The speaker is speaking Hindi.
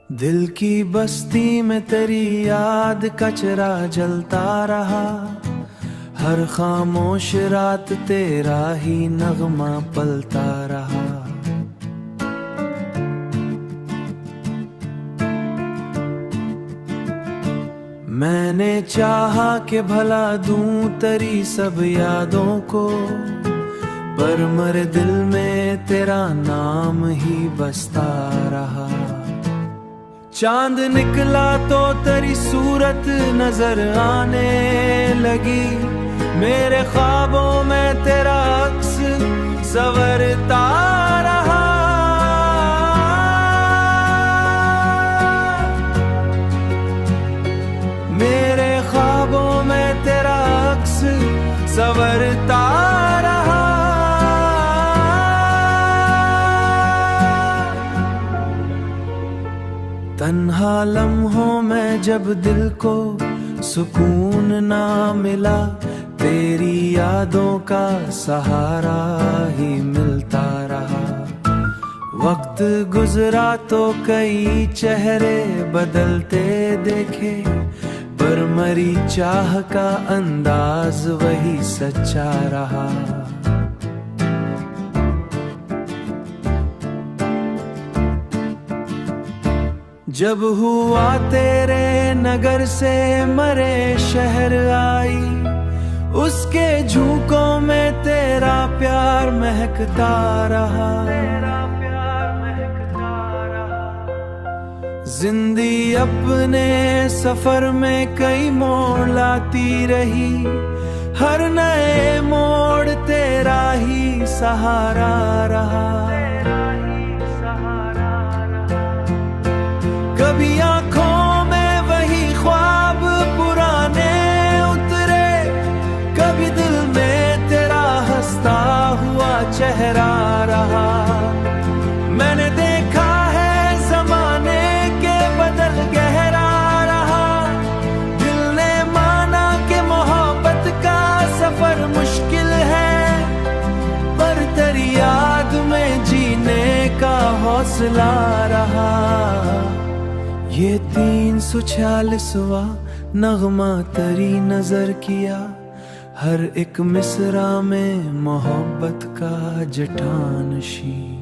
दिल की बस्ती में तेरी याद कचरा जलता रहा। हर खामोश रात तेरा ही नगमा पलता रहा। मैंने चाहा कि भला दूं तेरी सब यादों को, पर मेरे दिल में तेरा नाम ही बसता रहा। चांद निकला तो तेरी सूरत नजर आने लगी। मेरे ख्वाबों में तेरा अक्स संवरता रहा। मेरे ख्वाबों में तेरा अक्स संवरता रहा। तन्हा लम्हों में जब दिल को सुकून ना मिला, तेरी यादों का सहारा ही मिलता रहा। वक्त गुजरा तो कई चेहरे बदलते देखे, पर मरी चाह का अंदाज वही सच्चा रहा। जब हुआ तेरे नगर से मरे शहर आई, उसके झोंकों में तेरा प्यार महकता रहा। जिंदगी अपने सफर में कई मोड़ लाती रही। हर नए मोड़ तेरा ही सहारा रहा। कभी आंखों में वही ख्वाब पुराने उतरे, कभी दिल में तेरा हंसता हुआ चेहरा रहा। मैंने देखा है जमाने के बदल गहरा रहा। दिल ने माना कि मोहब्बत का सफर मुश्किल है, पर तेरी याद में जीने का हौसला रहा। ये 346वां नगमा तेरी नजर किया, हर एक मिसरा में मोहब्बत का जटानशी।